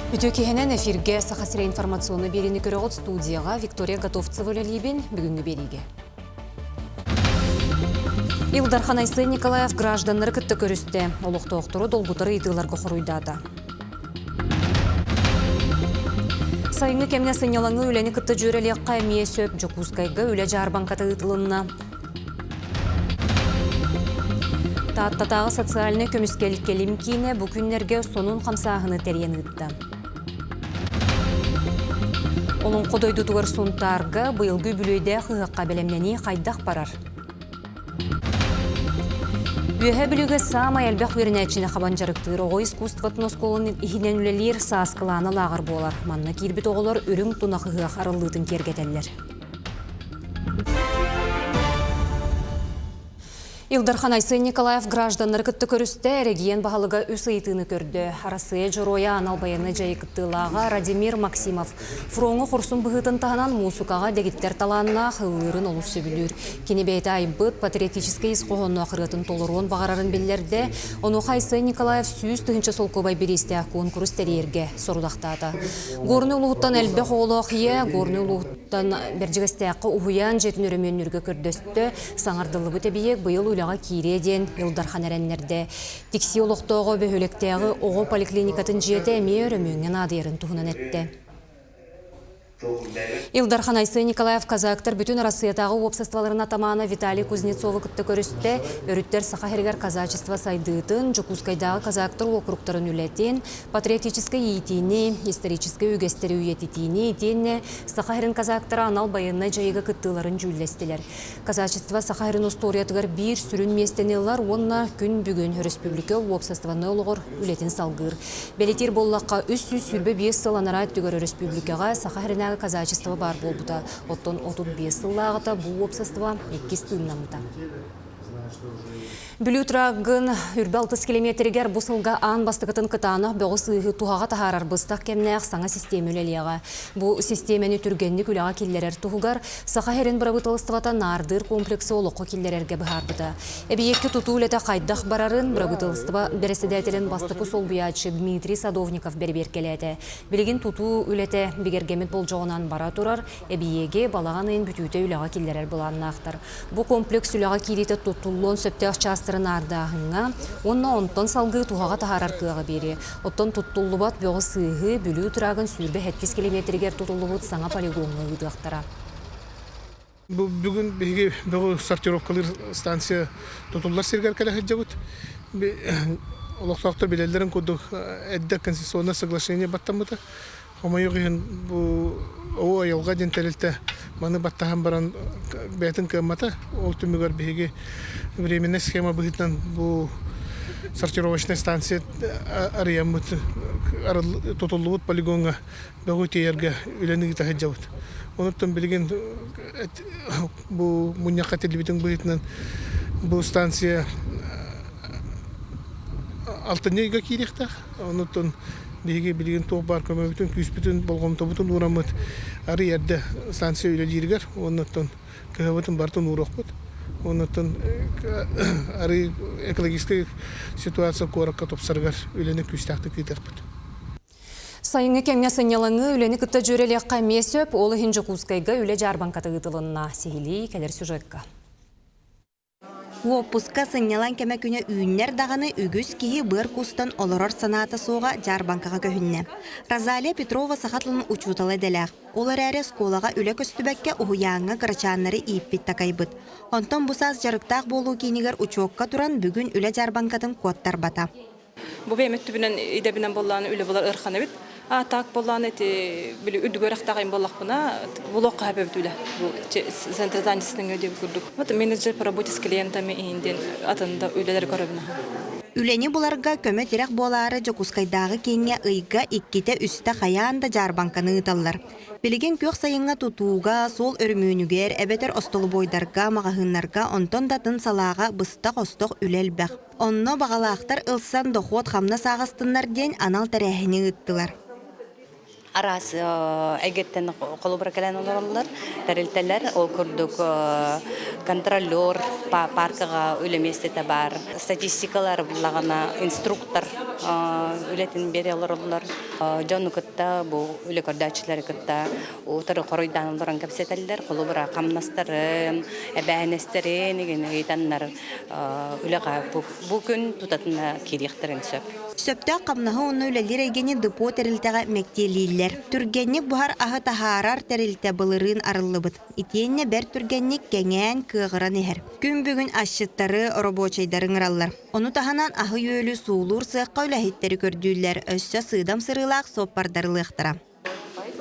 Үтөкехенен эфирге сахасыра информационны берini көрөгөт студияға Виктория Готовцева лебен бүгінгі бериге. Илдар Ханайсы Николаев гражданлары кытты көрісті. Олықты оқтыру долбутары идыларға құруйдады. Сайыңы кемне сынялаңы үләні кытты жөрелеққа әмие сөп Жокускайға үлі жарбанқаты ұтылынна. Таттатағы социальны көміскелік келім кейіне бүкінлерге сонун қамсағыны тәрен ұтты. Оның қодойды туғыр сұнтарға бұйылғы бүлейді қығыққа білемнені қайдақ барар. Үйе білуге самай әлбәқ верінәтшіне қабан жарықтыр. Оғы искусстватын осколын ихинен үлелер саасқыланы лағыр болар. Манна кербет оғылар үрің тұна қығық арылдытын кергетелер. Илдар Ханайсы Николаев гражданлар кытты көрісті регион бағалыға үс ыйтыны көрді. Арасы жороя аналбайыны жайы кыттылаға Радимир Максимов. Фроңы құрсын бұғытын тағынан мусукаға дегіттер таланына қылырын олу сөбілір. Кенебейті айбыт патриотический isқоғынны ақырытын толыруын бағарарын беллерді. Оны Хайсы Николаев сүйіз түгінші сол көбай бересті конкурс тәрерге сорудақтады. Горны ұлғыттан әлбе қолық е, горны ұлғыттан бәржігісті ақы ұғыян жетін өріменлерге көрдісті. Саңардылы бұтебиек бұйыл Уляға киреден Илдархан әрәнлерді. Тикси олықтауғы бөхөліктегі оғы поликлиникатын жеті әме өріміңін адайырын тұғынан әтті. Илдар Ханайсы Николаев казактар бүтін Россиятағы обществоларын атаманы Виталий Кузнецовы күтті көрісті. Өріттер сақахергер казачество сайдыытын, Жокускайдағы казактар округтарын үлетен, патриотический етейіне, исторический үгестері үйететейіне етейіне, сақахерін казактары анал байынна жайыға күттіларын жүлдестілер. Казачество сақахерін историятығар бір сүрін местенелар, онна күн бүгін республика обществоны олығыр үлетін салғыр. Белетер боллаққа үс-үс сүрбе 5 сыланара түгір республикаға сақахерін казачество бар болбута. Оттон 35 сыллағыта бұл общество 2 стылнамыта. Бүліутрағын үрбі 60 километрігер бұсылға аң бастықытын кытаны бөғі сыйғы туғаға тахарар бұстақ кемнәқ саңа система үлелеға. Бұл системені түргенні күліға келлерер туғығар сақа херін бұрабытылыстывата нардыр комплексы олыққы келлерерге бұхарбыта. Әбиеккі тұту үлеті қайдақ барарын бұрабытылыстыва береседетелін бастықы сол бұячы Дмитрий Садовников бербер келеті. Білігін тұту үлеті бігергемет бол жоғынан бара тұрар, әбиеге балаған ең бүтүйті үліға келлерер бұланын ақтар. Бұл комплекс үліға келеті тұттылуын сөпті ақчастырын ардағыңа, онна онтон салғы туғаға тахарар кыға бері. Оттон тұттылубат бөғі сыйғы бүлі тұрағын сүрбе 70 километрігер тұттылубат саңа полигонға ұйдықтара. Бүгін бөғі сортировкалыр станция тұттылар сергер кәлі жабыт. Олықтақты белелерін көдік әдді конституционное соглашение баттамыды. Хомайығы оу айылға ден тәрілті маны баттахан баран бәтін кәммата. Ол түмігер бейге временная схема бұғытнан бұл сортировочная станция арыямыд, тұтылуыд полигонға бәғі тейерге үләні гітаға жауыд. Оныптан білген бұл мұнияқа телебетін бұғытнан бұл станция алтын ейге кейдектақ. Оныптан Беге білген тоқ бар көмөбітін, күйіспітін, болғымтобытын ұрамыд. Ары ерді станция үйлі жергер, оныттан күйібітін бартын ұрақ бұд. Оныттан ары экологический ситуация қораққа топсарғар үйлені күйістақты кейдек бұд. Сайыңы кемне сынялаңы үлені күтті жөрелеққа месөп, олы Жокускайға үлі жарбанқаты ғытылынна сейлей кәлер сюжетка. Уоппуска сыннялан кеме күне үйіннер дағаны үгіз кейі бір кустан олырор санаты соға жарбанкаға көхінне. Розалия Петрова сақатлының учуталы дәләқ. Олар әрі сколаға үлі көстібәкке ұғыяңы қырачанлары иппет тақайбыт. Онтон бұсаз жарықтақ болу кейінігер учуаққа тұран бүгін үлі жарбанкатын коттар бата. Бұл бәймет түбінен идебінен болланы үлі болар ұрқаны біт. Так болланы үдігөрақтағайын боллақ бұна бұлоққа әбәбді үлі. Центрзанисінің өдеп күрдік. Менеджер по работе с клиентами иінден атында үлелер көрібіна. Үлені бұларға көмі терек болары Жокускайдағы кеңе ұйға иккете үсті қаянда жарбанканы ұталар. Білген көк сайынға тұтуға, сол өрмөнігер, әбетер остолы бойдарға, мағағынларға, онтон датын салаға бұстақ остық үлел бәқ. Онно бағалақтар ылсан доқуат қамна сағыстынлар ден анал тәрәхіне ұттылар. Арасы әгеттен қолы бір кәлән оларылар, тәрілтәлер, ол күрдік контролер, паркаға өлеместеті бар, статистикалар бұлағана инструктор өлетін бере оларылар. Жonu кытта бу үле көрдәчләре кытта утыры коройдан баран кепсетелләр, колубра камнастарын, әбәнестерен генейтаннар үлега бу күн тутатына кирихтерен сөп. Сөптө камнаһы уну үлелер эгени депо терилтеге мектелилер. Түргенник бухар ахы тахарар терилте былырын арыллыбыт. Итиенне бер түргенник кеңен кыгыран эхер. Күн бүгүн ашчыттары робочайдарын ыраллар. Ону таханан ахы өөлү суулур сыакка үлэхиттери көрдүүлер. Өссө сыдам сырылаак соппардарылыктара.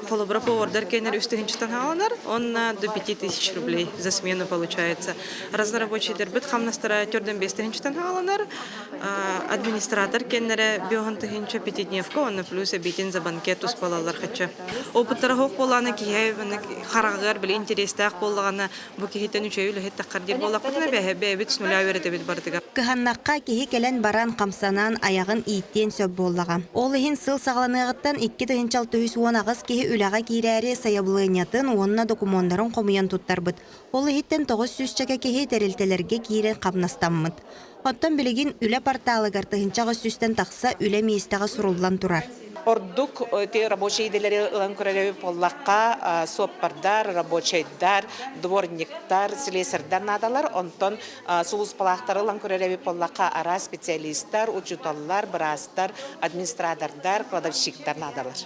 Холобра повардар кенер үстігіншітен аланар, он на до 5000 рублей за смену получается. Разнорабочий дербит хамнастара тёрден 500 аланар, администратор кенере биогантыгинча 5-дневка, он на плюс обитин за банкет успалалар хача. Опыттара хоқ боланы кие харагар били интерестак боллагана бу кихитен үчөйлө хеттаккардир боллакпытына бэбит с нуля өретебит бардыга. Кыханнакка кихи келен баран камсанан аягын ииттен сөп боллага. Ол ихин сыл сагаланыгыттан 2-6 агыс кихи үлага кирәре саябылынятын онна документтарын комуян туттарбыт. Ол ихиттен 900 чака кихи терилтелерге кирен кабнастаммыт. Оттон билигин үле порталыгар тыгынчага сүстен такса үле местага суруллан турар. Ордук те рабочие делери ылан көрелеби поллакка соппардар, рабочайдар, дворниктар, слесардар надалар, онтон сулус палактары ылан көрелеби поллакка ара специалисттар, учуталлар, брастар, администратордар, кладовщиктар надалар.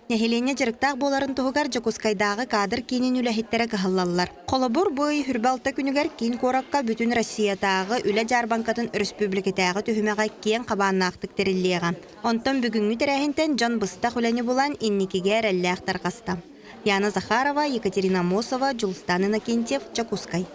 Нехилене жырыктак боларын тугар Жокускайдагы кадр кинин үлэхиттере кахаллаллар. Колобур бой хүрбалта күнүгер кин коракка бүтүн Россиядагы үле жарбанкатын республикатагы түһүмөгө киен кабааннаактык териллига. Онтон бүгүнгү терехинтен жан быстак үлени булан инникиге реллэхтар каста. Яна Захарова, Екатерина Мосова, Жулстан Иннокентьев, Жокускай.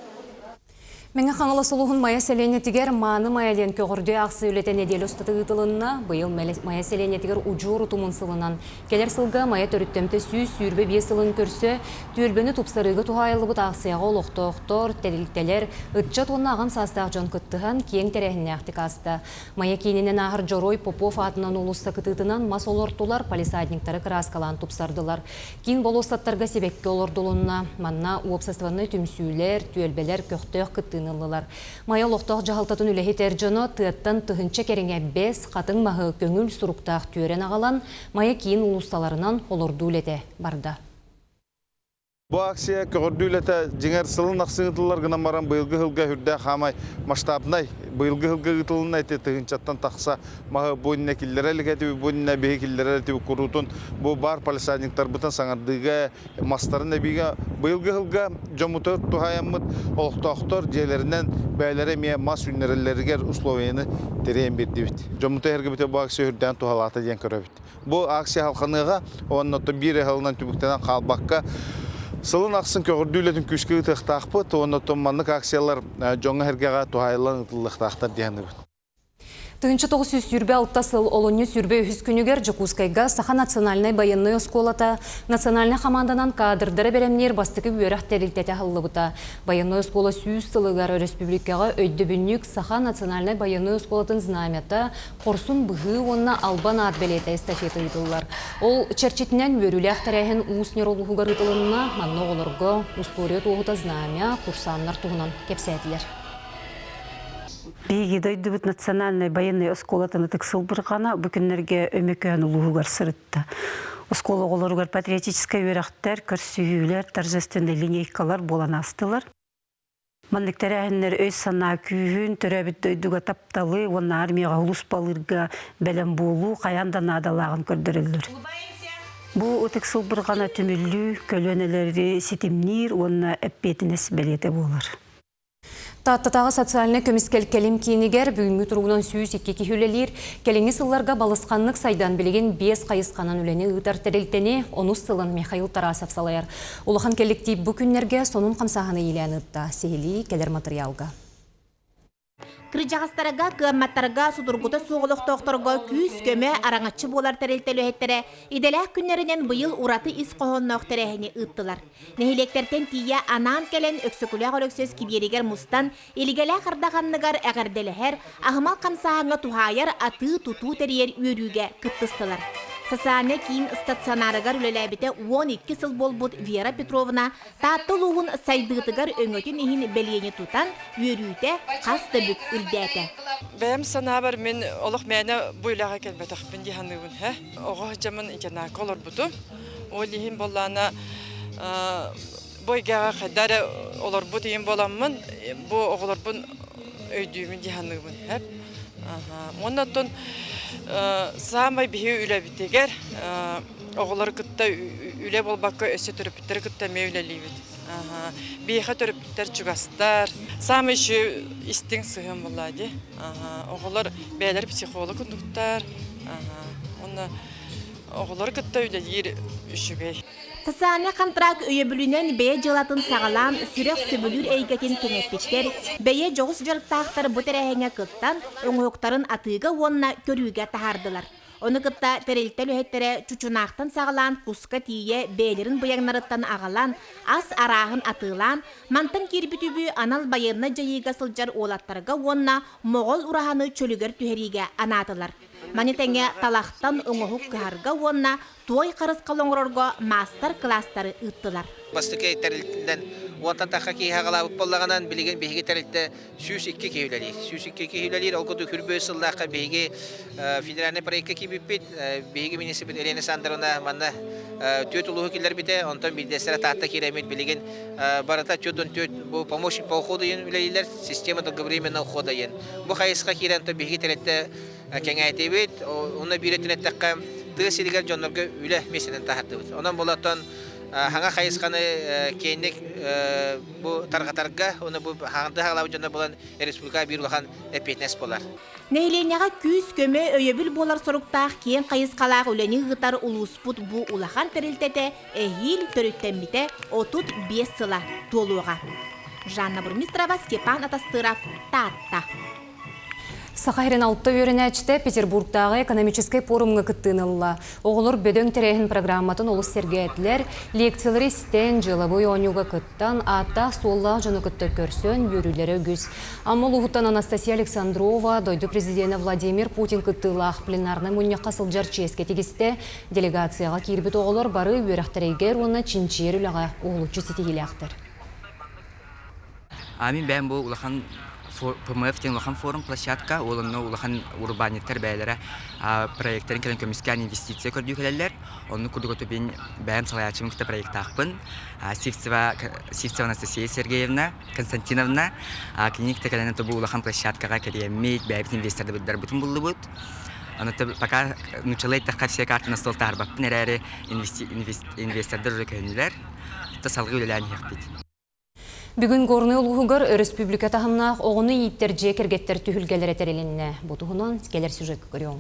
Меңе қаңылы сұлуғын мая селенетігер маны маялен көгірде ақсы үлетен еделі ұстаты ұтылынна, бұйыл мая селенетігер ұжуыр ұтымын сылынан. Келер сылға мая төріттемті сүйрбе бе сылын көрсе, түйелбені тұпсарығы тұхайлы бұт ақсияға олықты-оқтор, тәріліктелер, ұтчат онна ағын састақ жон күттіған кең тәрәхіне ақтық асты. Мая кейінінен ағыр Жорой Попов атынан олыста күтітінан мас олыртулар палисадниктары краскалан тұпсардылар. Кейін бол остаттарға себекке олырдылынна, манна уопсастываны түмсүйлер, түйелбелер көқтөк күттін Мая лоқтақ жағалтатын үләхи тәржіні тұйаттан тұхынча керіңе 5 қатын мағы көңіл сұруқтақ түйерен ағалан мая кейін ұлысталарынан олырды үлеті барды. Бу акция көрдүлете жеңер сылын аксыгытылар гына маран быйылгы хылга хүрдө хамай масштабнай быйылгы хылга гытылына эте тыгынчаттан такса мага бойна киллерелеге бойна бе киллереле курутун бу бар полисадниктар бутан саңардыга мастарын биге быйылгы хылга жомутор тухаяммыт олтоктор жерлеринен бәйләре ме мас үннерелерге условияны терен бердибит. Жомута хергебите бу акция хүрдөн тухалата ден көрөбүт. Бу акция халкыныга оннотто бир хылынан түбүктен калбакка Сылын ақсын көрдүйлетін күшкі тұқтақпыт, оны тұмманлық акциялар жоңы әргеға туғайлан ұтылықтақтар дейіні бұд. Тыгынчы 900 сүрбе алтта сыл олонны сүрбе үхіз күнігер Жокускайга Саха национальный военный осколата национальный команданан кадрдары беремнер бастықы бөрәқ тәрілтеті ғылы бұта. Военный оскола сүйіз сылығар республикаға өйді бүнік Саха национальный военный осколатын знамета қорсын бұғы онына албан ат белеті эстафеті ұйтылылар. Ол черчетінен өрілі ақтарайын ұсынер олығығар ұйтылынына манны олырғы ұстория тоғыта знамя курсанлар туғынан кепсәтілер. Биги дойдубут национальный военный осколатыны тыксыл бұрғана бүкінлерге өмекөн улуғар сырытты. Оскола оларығар патриотическая өрақтар, көрсүйілер, торжественный линейкалар болан астылар. Мандықтар әйінлер өз сана күйін, түрәбіт дойдуға тапталы, оны армияға ұлыс балырға бәлем болу, қаяндан адалағын көрдірілдір. Бұл өтіксыл бұрғана түмілі, көлөнелері сетімнер, оны әппетінес бәлеті болар. Таттатағы социальный көміскел келім кейінігер бүгінгі тұрғынан сүйіз екі күйілелер, келіңі сылларға балысқанлық сайдан білеген 5 қайысқанан үлені ұтар тәрелтені, оны сылын Михаил Тарасов салайыр. Олыған келіктей бүкінлерге сонун қамсағаны елән ұтта. Сейлі келер материалға. Кыржағастарыға, кыамматтарыға, судырғыта соғылықтоқтырға күйіз көмі араңатчы болар тәрелтелі әттері, иделәк күнлерінен бұйыл ураты ис қоғыннақ тәрәхіне ұттылар. Нәхилектертен тия анан кәлен өксікуләғ өрөксөз киберегер мұстан, елігеләк ардағанныгар әғірделіхер, ағымал қамсағанға тухайар аты тұту тәрер өріге күттістылар. Сасане кийин стационарыгар үлеләбите 12 сыл болбут Вера Петровна таттылуғын сайдыгытыгар өңөтін ихин белгені тутан өрүйте қасты бүк үлдәті. Бәм санабар мен олық мәне бойлаға келбетақ мен диханығын. Оға жамын икена колор бұту. Ол ихин боллана бойгаға қайдары олар бұт ихин боламын. Бұ оғылар бұн өйдүйімін диханығын. Оннаттон самай бихи үлі бітегер. Оғылар күтті үлі болбаққа өсі түріпіттер күтті мейлі бит. Бейха түріпіттер чугастар. Самай үші истің сығын болады. Оғылар бәлер психолог күндіктар. Оғылар күтті үлі ер үшігей. Сасане контракт өйөбүлүнен бәйе жылатын сағалан сүрек сөбүлүр әйгетін кеңеппеттер, бәйе жоғыз жарықтақтар бұтырәйіңе кыттан өңіқтарын атыға онына көрүүге тахардылар. Оны кытта терелтел өйеттері чучунақтан сағалан куска тие бәйлерін бұяңнарыттан ағалан, ас арағын атылан, мантын кербітүбі анал байырны жайыға сылжар олаттарға онына моғол ураханы чөлігер түхериге анатылар. Манетеңе талақтан оңығық кәргі онына той қарыз қалоңырорға мастер-кластары ұттылар. Бастықы тәрілтінден онтан таққа кейі ғалабып болағынан білеген бейге тәрілтті сүйіс 2 кейілелер. Сүйіс 2 кейілелер, ол күді күрбөй сылдаққа бейге федеральный проектке кейбіппет, бейге министрбет Елена Сандаровна манна төт ұлығы келер біте, онтан білдесері тағытта керемет білеген барыта төтін төт помощник по уходу ен үлелер, система долговременного ухода ен. Бұл қайысқа керен бейге тәрілтті кәңәйті бет, оны бүйретін әттіққа тығыз елігер жонларға үлі меселен тағырды бет. Онан болаттан хаңа қайысқаны кейіннік бұл тарғатарға, оны бұл хаңды ғалабы жонлар болан республикаға бүйірліған әпетнес болар. Нейленяға күз көмі өйөбіл болар сұрықтақ кейін қайысқалағы үлені ғытар ұлыспұт бұл ұлақан тәрілтеті әйіл төріттен біте 35 сыла толуға. Жанна Бурмистрова, Степан Атастыров, Татта. Сахарин алты өрінәчті Петербургтағы экономический форумға күттінілі. Оғылыр бөдөң тәрейін программатын олыс сергетлер, лекциялары стен жылы бой оңуға күттан, ата солла жаны күтті көрсен, бөрілері өгіз. Амыл ұғыттан Анастасия Александрова, дойды президенті Владимир Путин күттілақ пленарны мұнне қасыл жарческе тегісті делегацияға кербет оғылыр бары өріқтерегер оны чинчер үліға оғылычы сетегелектір. Амин бән бұл ұлақан ПМФ тен улахан форум площадка, олонно улахан урбаниттер бәйләре проекттерин келен көмүскән инвестиция көрдүү келелер. Онны кудуготу бен бәм салаячым китә проект тахпын. Сивцева Анастасия Сергеевна, Константиновна, клиникта келен бу улахан площадкага керемет бәйбит инвесторды бидар бүтүн булды бут. Аны пока началайт тахка все карты на стол тарбап нерәре инвестордыр көңүләр. Тасалгы үләлән яктыт. Бүгін горны ұлғығыр республика тағымнақ оғыны еттер жекергеттер түхілгелер әтерелінне. Бұтығынан келер сюжет көріуң.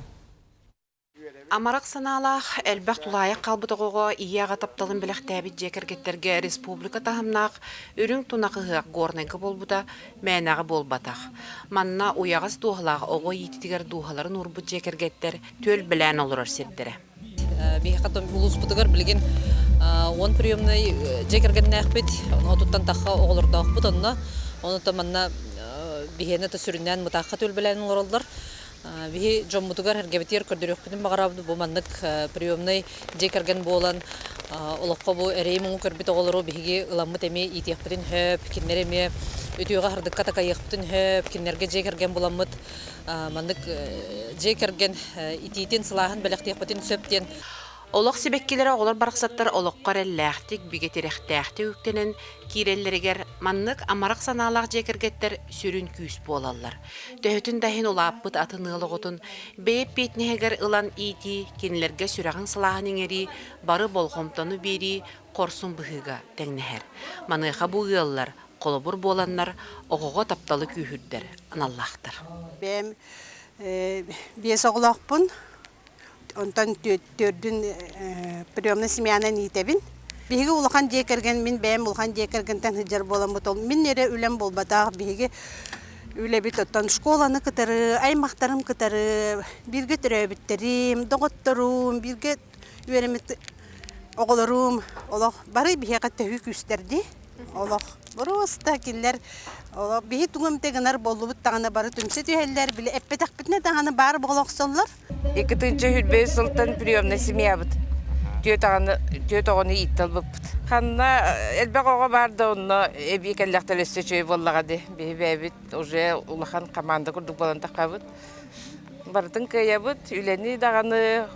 Амарақ саналақ әлбәқ тұлайық қалбытығыға ияға тапталын біліқ тәбіт жекергеттерге республика тағымнақ үрің тұнақығық горныңқы болбыда мәнағы болбатақ. Манна уяғыз дуғылағы оғы етітігер дуғыларын ұрбыт жекергеттер төл білән олырар сеттері. Бейхаттан ұлыс бұтығыр білген 10 приемный жекерген нәқпет, отуттан таққа оғылырда оқпыт, оны таманна бейхені сүрінен мұтаққа төл білән олыралдар. Бихи жон мутугар хергебетер көрдөрөк бүтүн багарабды бу мандык приемный жекерген болан олоққа бу эреймун көрбүт оголору бихиги ыламмыт эми итиякпытын хөп киннереме өтүгө хардыкка такайыктын хөп киннерге жекерген буламмыт мандык жекерген ититин сылаһын белектиякпытын сөптен Олық себеккелері олар барқсаттар олыққар әлләқтік бігетеректәқті өктенін кейреллерігер маннық амарақ саналақ жекергеттер сүрін күйіс болалар. Төхітін дайын олаппыт атынығылық отын бейіп бетінегер ылан ити кенілерге сүрағын сылағының ері бары болғымтаны бері қорсын бұғыға тәңнәхер. Маныққа бұғылар, қолыбыр боланлар оғыға тапталы күйірдер, аналлақтар. Бәм бес оғылақпын. Онтан төрдүн приемный семьянан итебин. Биги улахан жекерген мен бәм улахан жекергентен хыжар болам бутол. Мен нере үлем болбатак биги үле бит оттан школаны кытары, аймактарым кытары, бирге төрөбүттерим, доготторум, бирге үеремет оголорум, олох бары биге каттыгы күстерди. Олох. Просто киллер бихи тугымте гынар боллубут тагына бары түмсе түйеллер биле эппетак битне тагына бары болоксоллар. 2-нчы хүлбе сылтан приемна семьябыт. Төт оғыны иттал бұппыт. Ханна әлбәқ оға барды онна әбей кәлләқтелесі чөй боллағады. Бәбіт уже улахан команда күрдік болан таққабыт. Бардың көйябыт, үләні дағаны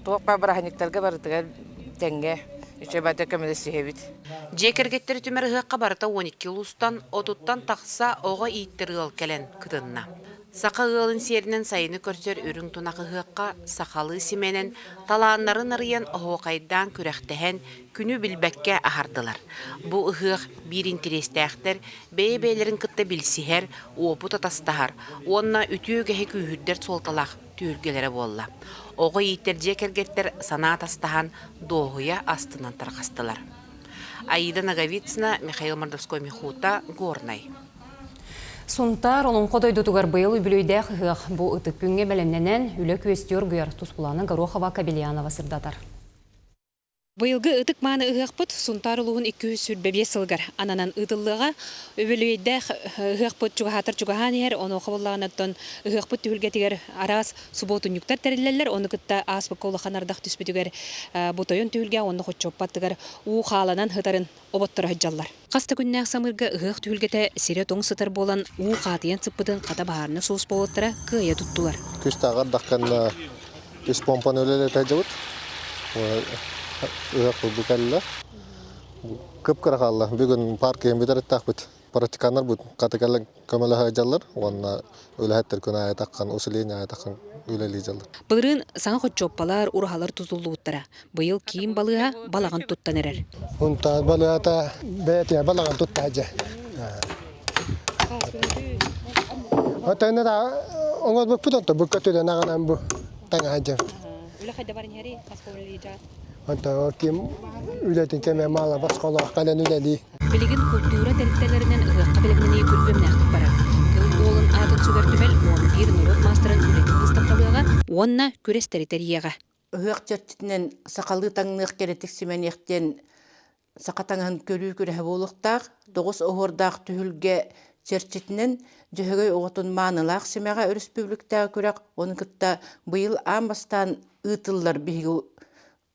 тоқпа бараханиктарға бардыға тәңге. Üçe bada kömülesi hevit. Жекергеттер түмір ғыққа барыта 12 ұлыстан, отуттан тақса оға иittер ғыл кәлен күтінна. Сақа ғылын серінен сайыны көрсер үрің тұнақы ғыққа сақалы семенен таланнарын арыян оғайдан күрәқтәхен күні білбәкке ағардылар. Бұл ғық бір интерестәқтер бәйбәйлерін күтті білсігер, опы татастағар. Онна үтіөгәхі күйірдер солталақ түргелері болла. Оғы иiттер жекергеттер санат астахан доғуя астынан тарқастылар. Аида Наговицына, Михаил Мордовской Михута, Горнай. Сунтар олон қодойды тұғар бұйыл үбілейді қығық бұл ұтып күнге бәлемненен үлі көстер гүйір тұспыланы Горохова Кабельянова сырдатар. Быйылгы ытык маны ыгыqpıt сунтар улугун 245 сылгар ананан ытыллыга өбөлөйдө ыгыqpыт жугатыр жугахан ер ону кабыллаганаттан ыгыqpыт түгүлгетигер арас субботунюктар терилелер оны кытта аспык колаханардак түспүтүгер бутойон түгүлгө оны хоччоппаттыгар у халанан хытарын оботтор хаджаллар. Каста күннәк самырга ыгык түгүлгете сире тоң сытыр болан у катыян цыппытын ката баарны соус болоттара кыя туттулар. Күстагар даккан үс помпаны өлеле тажыбыт. Букалла көп карахалла бүгүн паркем битер тахбыт практикандар бут катыкалла көмөлө хажаллар онна өлөһөттөр күнө айтаккан усуление айтаккан өлөлү жаллар былырын саңа хоччоппалар урахалар тузулууттара быйыл кийим балыга балаган туттан эрер унта балыата бете балаган туттажа отайна да оңгол бупутонто буккатыда наганан бу таңа хажа үлөхөдө барын хери касколыйжа Anta kim ületin keme mala başkalar kalan üleli. Bilgin kultura teritelerinden ıgıqqa bilimini külbüm näqtip barar. Kıl olun adın sügertümel 11 nurot masterın ületin ıstaqtalığa, onna küres teritoriyaga. Igıq çertitinden saqalı tаңнық keretik simenekten saqatаңын körü kürehe boluqtaq, 9 ohordaq tühülge çertitinden jöhögöy oğutun manılaq simega reспубликта körek onu kıtta bıyıl ambastan ıtıllar bihigi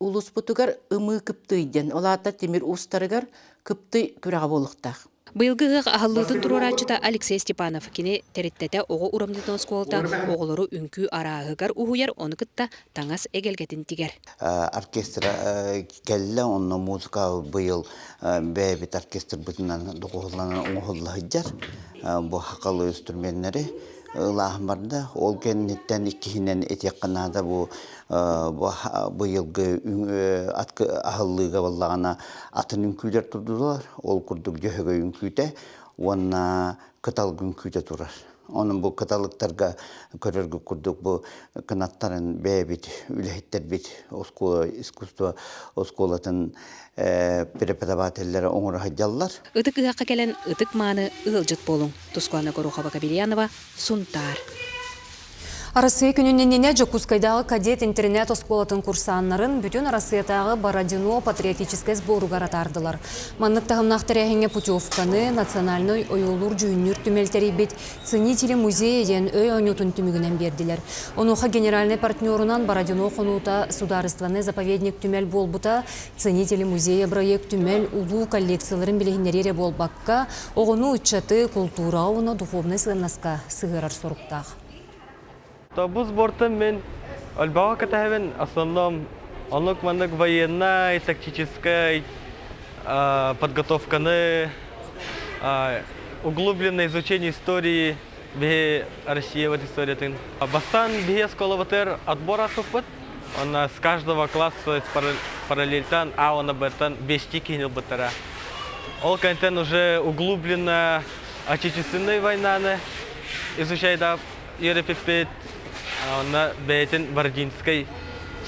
улус бутугар ымы кыптыйден, олата темир устарыгар кыпты күрәгә болуктак. Быйылгы ыгык ахаллытын турарачыта Алексей Степанов кини териттете ого урамдытын сколта оголору үңкү араагыгар ухуяр оны кытта таңас эгелгетин тигер. Оркестр келле онно музыка быйыл бэбит оркестр бутунан догуланан оңоллаһыжар. Бу хакалы инструменттери лахмарда ол кеннеттен иккинен этекканада бу быйылгы аткы ахыллыга баллагана атын үңкүлөр турдулар. Ол курдук жөһөгө үңкүтө, онна кытал үңкүтө турар. Onun bu katalıklarga körörgü kurduk bu kanatların bebit, ülehitler bit, oskola, iskustva, oskolatın preparavatellere onur hacallar. Itık ıhaqqa kelen ıtık manı ığılcıt bolun. Tuzkuana Gorохова Кабельянова, Сунтар. Арасы күнінненене Жокускайдағы кадет интернет осколатын курсаннарын бүтін Арасыятағы Бородино патриотический сборугар атардылар. Манныктағымнақ тәрәхіңе путевканы национальной ойылур жүйіннүр түмелтері бет ценители музейден өй ойнутын түмігінен берділер. Онуға генеральный партнерунан Бородино қонута сударыстваны заповедник түмел болбута ценители музея проект түмел улу коллекцияларын білігінерері болбаққа оғыну үтчаты культура оны духовный сығынасқа сығырар соруқтақ. Бұл спортом мен альбаға катахавен основном онлық мандық военная, тактическая подготовканы, углубленное изучение истории бе России в этой истории. Бастан бе сколоватер отбора суппат, он с каждого класса параллельтан, а он об этом без тикинил батара. Ол контент уже углубленно отечественной войны изучает Европепет. Она бейтен Бородинской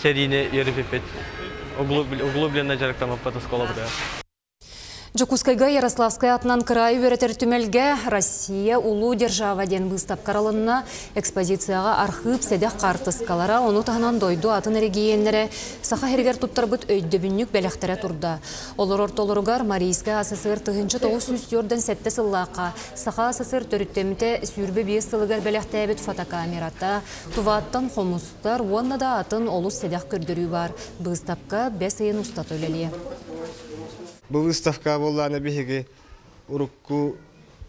серийной Европепет. Углубленно жарктама по сколоватер. Жокускайга Ярославская атынан край өретер түмелге Россия улу держава ден выставка каралынна экспозицияға архив седех картыскалара оны тағынан дойду атын региенлері саха хергер туттарбыт өйді бүннік бәліқтері турда. Олар ортолыругар Марийска АССР тыгынчы 904-ден сәтті сыллақа саха АССР төріттеміте сүйірбі бейс сылығар бәліқтәбіт фотокамерата туваттан хомустар онна да атын олус седех көрдірі бар. Выставка 5 айын ұстат өлелі. Бұл выставка болланы беге урукку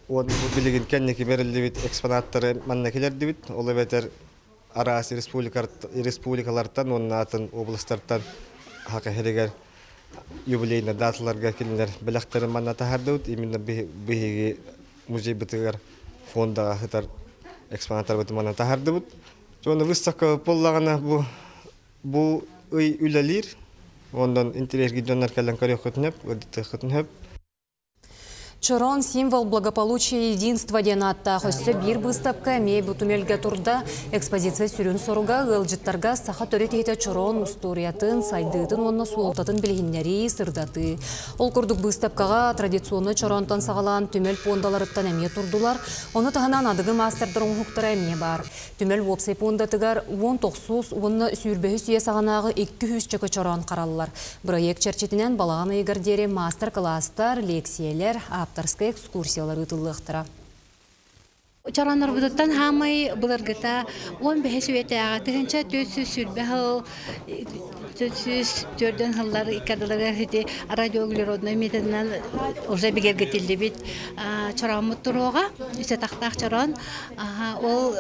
он билеген кеннеки берилдибит экспонаттары маннакелерди бит. Ол бетер арас республикалардан, оннатын областардан хака херегер юбилейна даталарга келинер белектери манна тахардыбыт. Именно беге музей битигер фонда хатар экспонаттар бит манна тахардыбыт. Жона выставка боллагана бу ый үлелир. Ондан интерес гидонар калан корёк хөтнеп, өдүтө хөтнеп. Чорон символ благополучия и единства денатта. Хоссе бир выставка мей бутумелге турда экспозиция сүрүн соруга ылжыттарга саха төретейте чорон усториятын, сайдытын, онна суолтатын билгиннери сырдаты. Ол курдук выставкага традиционный чоронтан сагалан түмел пондаларыттан эме турдулар. Оны таханан адыгы мастердырын хуктара эме бар. Түмел вопсай пондатыгар 19 онна сүйрбөһү сүйе саганагы 200 чөкө чорон караллар. Проект черчетинен балаган ыйгардери мастер-класстар, лекциялер, авторская экскурсиялар ытылыктыра. Чаранар будуттан хамай буларгыта 15 үетеага тыгынча 400 сүрбехыл 404 хыллар икадалага хити радиоуглеродный методунан уже бигергетилди бит чарамыт турога үсө тактак чаран ол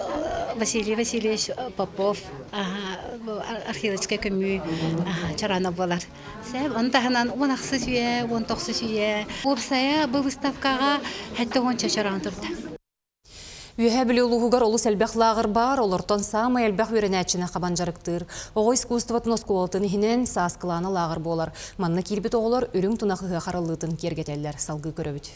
Василий Васильевич Попов археологическая көмүү чарана болар. Себ антаханан 16 сүйе 19 сүйе опсая бу выставкага хәтта 10 чаран турда. Үйе білі ұлығығар олы сәлбәқ лағыр бар, олыртон самы әлбәқ өренәтшіні қабан жарықтыр. Оғы искусстватын оскуалтын ихінен саскыланы лағыр болар. Манна кирбет оғылар үрің тұнақығы қаралытын кергетелер салғы көрөбіт.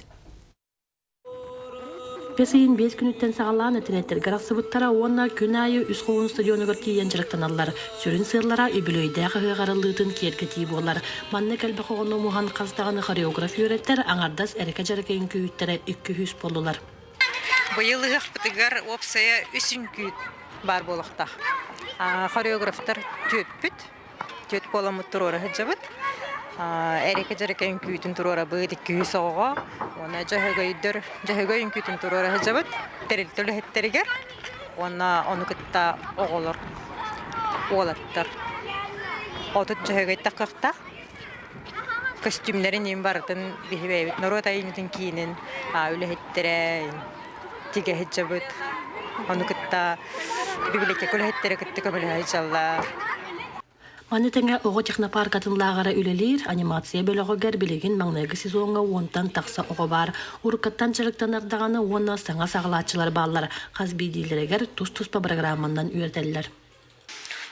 Песейін 5 күніттен сағалан әтінеттер ғарақсыбыттара онна күн айы үс қоғын стадионығыр кейен жарықтан алылар. Сүрін сырлара үбілөйді қығы қаралытын кергеті болар. Манна кәлбәқ оғыны мұған қаздағаны хореограф өреттер аңардас әрекә жарықайын күйіттері 200 болулар. Быйыл ыгахпытыгар опсая үсүнкүт бар болохта. Хореографтар төт боламыт турора хыжабыт. Эреке жарекен күтүн турора быйды 200 ого. Она жахагайын күтүн турора хыжабыт. Терилтөлө хеттеригер. Оны кытта оголор. Олаттар. Отут жахагай такакта. Костюмлерин ем бардын бихибейбит. Норотайынытын кийинин үлө хеттере. Тиге хеджабыт. Оны кытта библиотека көлһеттері кытты көмілі хайчаллар. Маны тәңе оғы технопарк атынлағара үлелер, анимация бөліғігер білеген маңнайғы сезонға онтан тақса оғы бар. Уркаттан чырықтан ардағаны онна саңа сағылатчылар баллар. Қазбейдейлерігер тұс-тұспа программандан үйертелілер.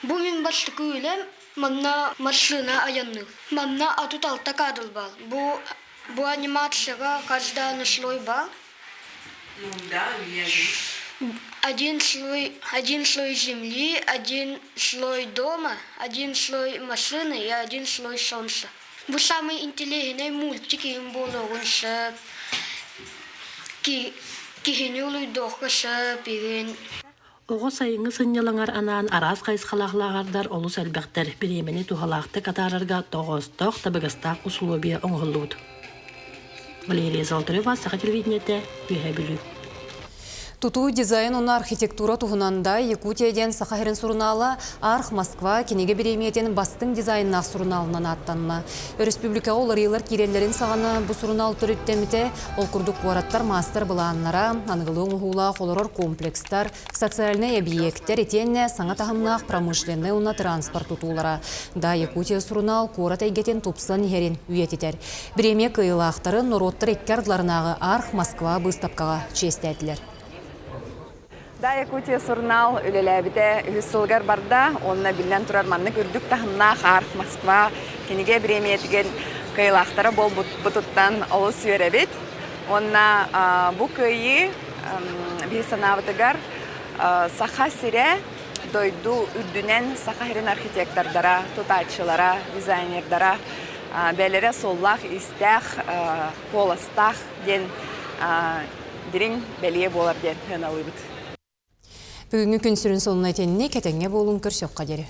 Бұл мен баштықы өлем, манна маршына аянны. Манна атут алта кадыл бал. Бұл анимацияға кажданы шлой бал. Один слой земли, один слой дома, один слой машины и один слой солнца. Бұл самый интеллигентный мультик им было, он шап, кихинюлый доха шап, иген. Оғы сайыңы сыннялаңар анан арас қайсқалағылағардар олу сәлбәқтер біремені тухалақты катарарға тоғыз-тоқ табығыстақ условия оңғылуд. Валерия Золотарева, Саха телевидениете, Үйе Бүлі. Туту дизайн уна архитектура туғынанда Якутияден Сахарин сурнала Арх Москва кенеге беремиетен бастың дизайнына сурналынан аттанма. Республика олар елар кирелерін сағана бұ сурнал түріттеміте ол күрдік қуараттар мастер бұланлара, анғылың ұғыла қолырыр комплекстар, социальный объекттер етенне саңа тағымнақ промышленный уна транспорт тұтулара. Да Якутия сурнал қуарат әйгетен тупсан ерін үйететер. Береме кыйлақтарын нұроттыр еккердларынағы Арх Москва бұстапқаға честәділер. Да, Якутия сурнал үлеләбіде үсілгер барда, онына білден тұрар манны күрдік тахынна Арх Москва кенеге біреметіген кыйлақтары бол бұтыттан олы сүйеребет. Онына бұ күйі бейсанавытыгар саха сире дойду үддінен саха херин архитектордара, тутачылара, дизайнердара бәлере соллах, истәх, поластах ден дирин бәлие болар ден хыналыбыт. Бүгінгі күн сүрін солына етеніне кетенге болуын көрсөк қадері.